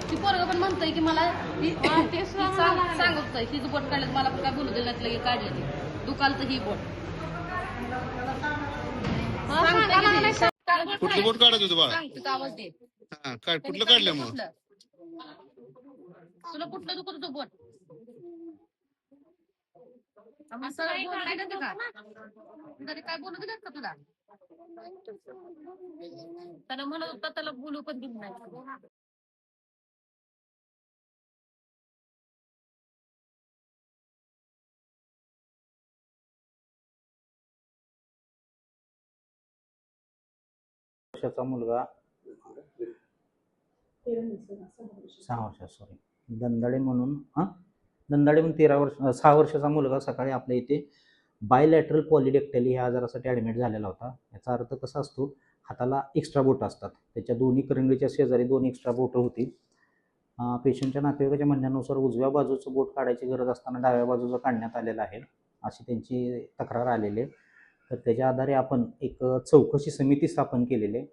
ती पोरग पण म्हणतोय की मला सांगतोय हिच बोट काढलं मला पण काय बोलू दिलं नाही लगे काढले ते दुकाल तर ही बोट कुठलं बोट काढत होतं बाळा? सांगतो आवाज दे. कुठलं काढलं मग? तुला कुठलं दुखत होतं बोट? असं बोलायचं का तरी काय बोलू दिलं का तुला? त्याला म्हणत होता त्याला बोलू पण दिलं नाही. वर्षाचा मुलगा 6 वर्ष सॉरी दंदाळे म्हणून दंदाळे म्हणून 6 वर्षाचा मुलगा सकाळी आपल्या इथे बायलॅटरल पॉलिडेक्टली ह्या आजारासाठी ॲडमिट झालेला होता. याचा अर्थ कसा असतो, हाताला एक्स्ट्रा बोटं असतात, त्याच्या दोन्ही करंगळीच्या शेजारी 2 एक्स्ट्रा बोटं होती. पेशंटच्या नातेवाईकाच्या म्हणण्यानुसार उजव्या बाजूचं बोट काढायची गरज असताना डाव्या बाजूचं काढण्यात आलेलं आहे अशी त्यांची तक्रार आलेली आहे. तर त्याच्या आधारे आपण एक चौकशी समिती स्थापन केलेली आहे.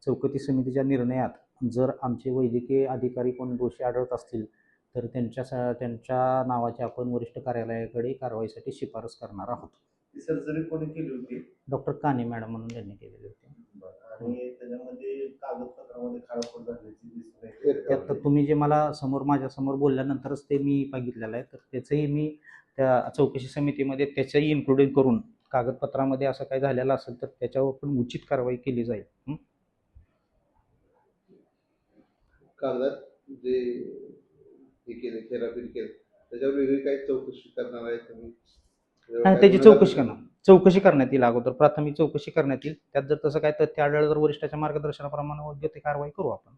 चौकशी समितीच्या निर्णयात जर आमचे वैद्यकीय अधिकारी कोण दोषी आढळत असतील तर त्यांच्या नावाची आपण वरिष्ठ कार्यालयाकडे कारवाईसाठी शिफारस करणार आहोत. सर्जरी कोणी केली होती? डॉक्टर काने मॅडम म्हणून त्यांनी केलेली होती. आणि त्याच्यामध्ये कागदपत्रामध्ये खाडाखोड झाल्याची दिसते. त्यात तुम्ही जे मला माझ्यासमोर बोलल्यानंतरच ते मी बघितलेलं आहे, तर त्याचंही मी त्या चौकशी समितीमध्ये त्याचंही इन्क्लुडिंग करून कागदपत्रामध्ये असं काही झालेलं असेल तर त्याच्यावर पण उचित कारवाई केली जाईल. कागदात जे हे केले थेरपी केले त्याच्यावर वेगळी काही चौकशी करणार आहे तुम्ही? नाही, त्याची चौकशी करण्यात येईल. अगोदर प्राथमिक चौकशी करण्यात येईल. त्यात जर तसं काय तथ्य आढळलं तर वरिष्ठाच्या मार्गदर्शनाप्रमाणे योग्य ती कारवाई करू आपण.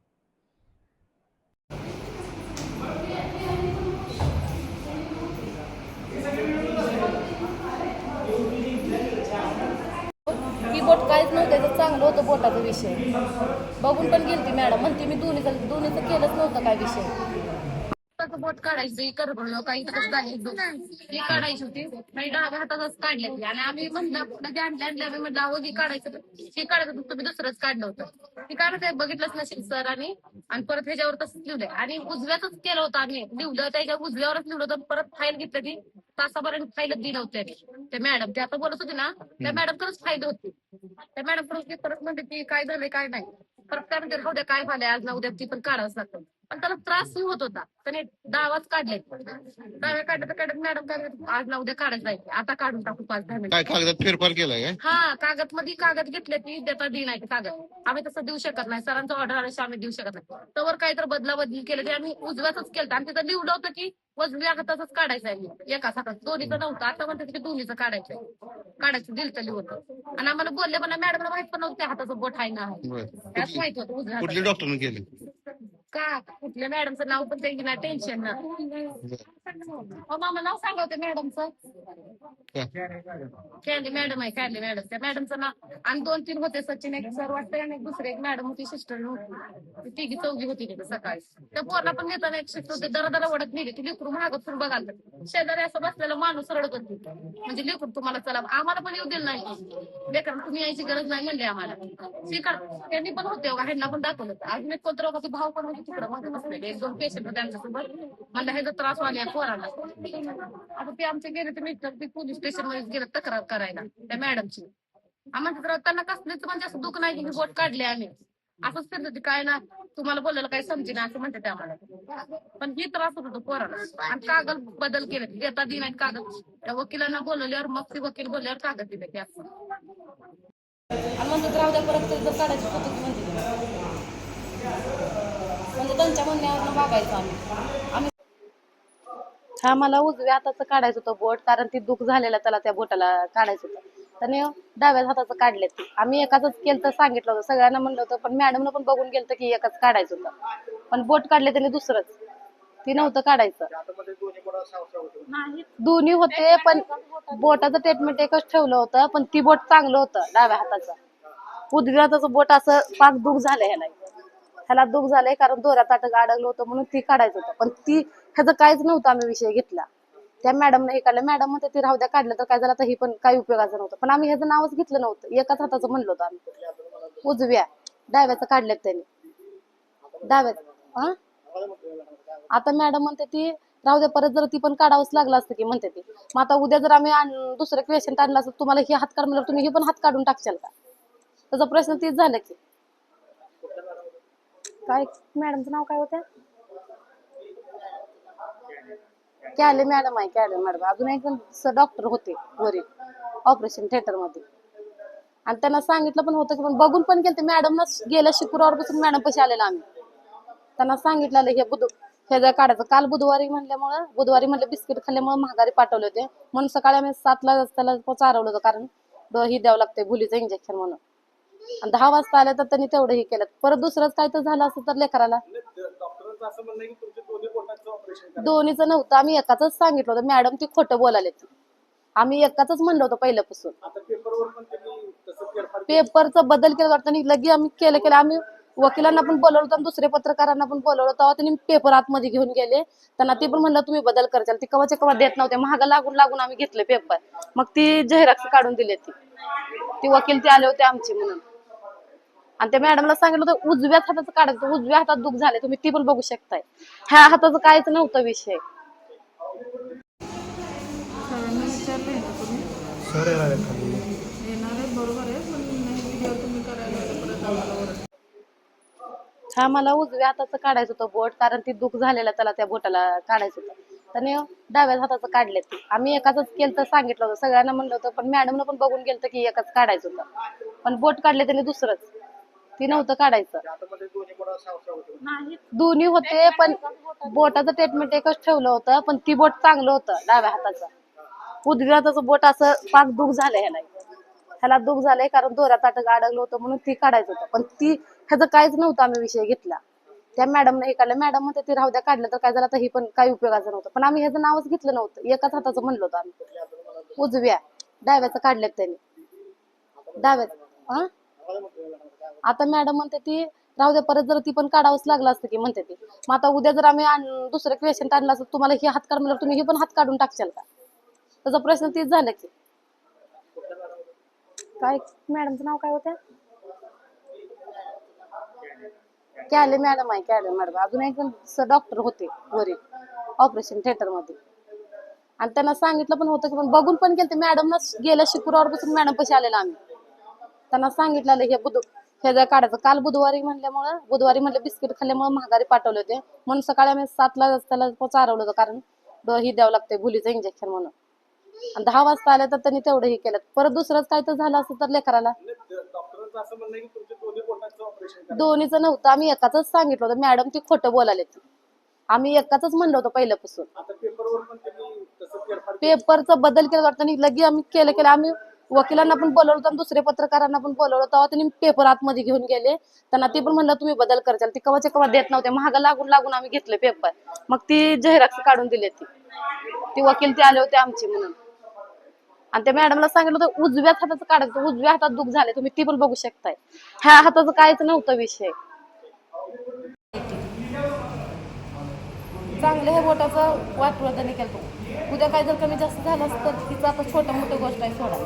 ही बोट काहीच नव्हतं, त्याचं चांगलं होतं बोटाचा विषय. बघून पण गेलती मॅडम, म्हणते मी दोन्हीचं केलंच नव्हतं काय विषय. बोट काढायची करगळलं काही ही काढायची होती आणि डाव्या हातातच काढले आणि आम्ही म्हणलं आणले आम्ही म्हणलं अहो ही काढायचं हे काढायचं होतं, तुम्ही दुसरंच काढलं होतं. ती काय बघितलंच नसेल सर आणि परत ह्याच्यावर तसंच लिहिलंय आणि उजव्याच केलं होतं आम्ही लिवलं त्याच्या उजव्यावरच लिहिलं होतं. परत फाईल घेतलं ती तासापर्यंत फाईलच दिलं होतं ते मॅडम ते आता बोलत होते ना त्या मॅडमकडेच फाईल होती. त्या मॅडम परत म्हणते की काय झालंय काय नाही. परत काय म्हणते उद्या काय झालंय आज ना उद्या ती पण काढावंच लागतं. पण त्याला त्रास होत होता त्याने डावाच काढले डाव्या काढत मॅडम काय आज ना उद्या काढत जायचे आता काढून टाकू 5-10 मिनिट. काय कागदात फेरफार केलाय काय? हा कागद मध्ये कागद घेतले ती देता दे नाही कागद आम्ही तसं देऊ शकत नाही. सरांचा ऑर्डर आल्याशिवाय आम्ही देऊ शकत नाही. त्यावर काही तर बदलाबदली केली ते आम्ही उजव्याच केलं आणि तिथं लिहिलं होतं की उजव्या हातातच काढायचं आहे एकाच हातात दोन्हीचं नव्हतं. आता म्हणतात की दोन्हीचं काढायचं दिलं होतं आणि आम्हाला बोलले पण मॅडमला माहित पण नव्हतं त्या हाताचं बोट आहे ना त्याच माहित होतं उजव्या कुठल्या डॉक्टरने केले? का कुठल्या मॅडमचं नाव पण त्यांची ना टेन्शन ना मामा नाव सांगा होतं मॅडमचं कॅन्डी मॅडम आहे. कॅन्डी मॅडम त्या मॅडमचं नाव आणि 2-3 होते सचिन एक सर वाटतं आणि दुसरे एक मॅडम होती सिस्टर होती तिघी चौघी होती तिथे सकाळी. त्या पोरला पण घेताना एक शिफ्ट होते दरा ओढत नेली ती लेकरू महागत फिरून बघायला शेजारी असं बसलेला माणूस रडत होती म्हणजे लेकरू तुम्हाला चला आम्हाला पण येऊ दिलं नाही लेकरांना तुम्ही यायची गरज नाही म्हणले आम्हाला. त्यांनी पण होते ह्यांना पण दाखवलं होतं. अजून एक कोणतं होतं भाव पण होते तिकडं मध्ये बसलेले 1-2 पेशंट होते त्यांच्यासोबत मला ह्याचा त्रास व्हायला पोराला. आता ते आमचे गेले तर मिस्टर ते पोलीस स्टेशन मध्ये गेलं तक्रार करायला त्या मॅडमची. आम्हाला त्यांना कसलीच म्हणजे असं दुःख नाही की बोट काढले आम्ही असंच फिरत काय ना तुम्हाला बोललेलं काही समजे ना असं म्हणते आम्हाला. पण ही त्रास होत होतो पोराला आणि कागद बदल केले देता दि नाही कागद त्या वकिलांना बोलवल्यावर मग ते वकील बोलल्यावर कागद दिले ते असं आणि म्हणतात राहू द्या परत काढायची पद्धत म्हणजे त्यांच्या म्हणण्यावर वागायचं आम्ही. हा मला उजव्या हाताचं काढायचं होतं बोट कारण ती दुःख झालेलं त्याला त्या बोटाला काढायचं होतं त्याने डाव्या हाताचं काढले. आम्ही एकाच केलं तर सांगितलं होतं सगळ्यांना म्हणलं होतं पण मॅडमनं पण बघून गेलं की एकाच काढायचं होतं पण बोट काढले त्याने दुसरंच ती नव्हतं काढायचं. दोन्ही होते पण बोटाचं ट्रीटमेंट एकच ठेवलं होतं पण ती बोट चांगलं होतं डाव्या हाताचं. उजव्या हाताचं बोट असं पाक दुःख झालंय ह्याला दुःख झालंय कारण दोऱ्यात अडकलं होतं म्हणून ती काढायचं होतं पण ती ह्याचं काहीच नव्हतं. आम्ही विषय घेतला त्या मॅडमने हे काढलं मॅडम म्हणते ती राहू द्या काढलं तर काय झालं तर ही पण काही उपयोगाचं नव्हतं पण आम्ही ह्याचं नावच घेतलं नव्हतं. एकाच हाताचं म्हणलं होतं आम्ही उजव्या डाव्याचं काढल्यात त्यांनी डाव्याचं आता मॅडम म्हणते ती राहू द्या, परत जर ती पण काढावंच लागलं असतं की म्हणते ती. मग आता उद्या जर आम्ही दुसरं पेशंट आणला असतं, तुम्हाला हे हात काढ म्हणलं, तुम्ही हे पण हात काढून टाकशाल का? त्याचा प्रश्न तीच झाला की काय मॅडमचं नाव काय होतं? कॅले मॅडम आहे, कॅले मॅडम. अजून एक डॉक्टर होते वरील ऑपरेशन थिएटर मध्ये, आणि त्यांना सांगितलं पण होतं की पण बघून पण गेलं. मॅडमना गेल्या शुक्रवारपासून मॅडम पैसे आलेला आम्ही त्यांना सांगितलेलं हे जर काढायचं. काल बुधवारी म्हणल्यामुळं, बुधवारी म्हणलं बिस्किट खाल्ल्यामुळे महागारी पाठवले होते, म्हणून सकाळी आम्ही 7ला त्याला चारवलं होतं, कारण ही द्यावं लागते भुलीचं इंजेक्शन म्हणून. आणि 10 वाजता आले तर त्यांनी तेवढं हे केलं. परत दुसरंच काय तर झालं असतं तर लेकराला दोन्हीचं नव्हतं, आम्ही एकाच सांगितलं होतं. मॅडम ती खोटं बोलायला, आम्ही एकाच म्हणलं होतं पहिल्यापासून. पेपरचा बदल केला वाटतं आणि लगे आम्ही केलं. आम्ही वकिलांना पण बोलवलं होतं आणि दुसऱ्या पत्रकारांना पण बोलवलं तेव्हा त्यांनी पेपर आतमध्ये घेऊन गेले. त्यांना ते पण म्हणलं तुम्ही बदल करचाल. ती कवा देत नव्हते, महागा लागून आम्ही घेतले पेपर. मग ती झेरॉक्स काढून दिली. ती वकील ते आले होते आमची म्हणून. आणि त्या मॅडमला सांगितलं होतं उजव्या हाताचं काढायचं, उजव्या हातात दुख झाले, तुम्ही ती पण बघू शकताय. ह्या हाताचं काहीच नव्हतं विषय. हा, मला उजव्या हाताचं काढायचं होतं बोट, कारण ती दुख झालेलं त्याला, त्या बोटाला काढायचं होतं. त्याने डाव्या हाताचं काढले. आम्ही एकाच केलं तर सांगितलं होतं, सगळ्यांना म्हणलं होतं, पण मॅडमनं पण बघून गेलं की एकाच काढायचं होतं, पण बोट काढले त्याने दुसरंच, ती नव्हतं काढायचं. दोन्ही होते, पण बोटाचं ट्रीटमेंट एकच ठेवलं होतं, पण ती बोट चांगलं होतं डाव्या हाताचं. उजव्या हाताचं बोट असं पाक दुख झालंय ह्याला दुख झालंय, कारण दोऱ्यात अडकलं होतं म्हणून ती काढायचं होतं, पण ती ह्याचं काहीच नव्हतं. आम्ही विषय घेतला, त्या मॅडमने हे काढलं. मॅडम म्हणते ती राहू द्या, काढलं तर काय झालं, तर ही पण काही उपयोगाचं नव्हतं. पण आम्ही ह्याचं नावच घेतलं नव्हतं, एकाच हाताचं म्हणलं होतं आम्ही. उजव्या डाव्याचं काढलेत त्यांनी, डाव्याचं. आता मॅडम म्हणते ती राहू द्या, परत जर ती पण काढावंच लागलं असतं की म्हणते ती. मग आता उद्या जर आम्ही दुसरं पेशंट आणला असतं, तुम्हाला हे हात काढ म्हणलं, तुम्ही हे पण हात काढून टाकशाल का? त्याचा प्रश्न तीच झाला की काय मॅडमचं नाव काय होतं? कॅले मॅडम आहे, कॅले मॅडम. अजून एक डॉक्टर होते वरील ऑपरेशन थिएटर मध्ये, आणि त्यांना सांगितलं पण होतं की पण बघून पण गेलं. मॅडमना गेल्या शुक्रवारपासून मॅडम पैसे आलेला आम्ही त्यांना सांगितलेलं हे जर काढायचं. काल बुधवारी म्हणल्यामुळं, बुधवारी म्हणलं बिस्किट खाल्ल्यामुळे महागारी पाठवले होते, म्हणून सकाळी आम्ही 7ला त्याला चारवलं होतं, कारण ही द्यावं लागते भुलीचं इंजेक्शन म्हणून. आणि 10 वाजता आले तर त्यांनी तेवढं हे केलं. परत दुसरंच काय तर झालं असतं तर लेकराला दोन्हीचं नव्हतं, आम्ही एकाच सांगितलं होतं. मॅडम ती खोटं बोलायला, आम्ही एकाच म्हणलं होतं पहिल्यापासून. पेपरचा बदल केला वाटतं आणि लगे आम्ही केलं. आम्ही वकिलांना पण बोलवलं होतं आणि दुसऱ्या पत्रकारांना पण बोलवलं तेव्हा त्यांनी पेपर आतमध्ये घेऊन गेले. त्यांना ते पण म्हणलं तुम्ही बदल करचाल. ती कवा देत नव्हते, महागा लागून आम्ही घेतले पेपर. मग ती झेरॉक्स काढून दिली. ती वकील ते आले होते आमची म्हणून. आणि त्या मॅडमला सांगितलं होतं उजव्या हाताचं काढायचं, उजव्या हातात दुख झाले, तुम्ही ती पण बघू शकताय. ह्या हाताचं काहीच नव्हतं विषय. चांगलं हे बोटाचं वाटवं त्यांनी केलं. उद्या काय जर कमी जास्त झालं असतं तर तिचं आता छोटं मोठं गोष्ट आहे सोडा.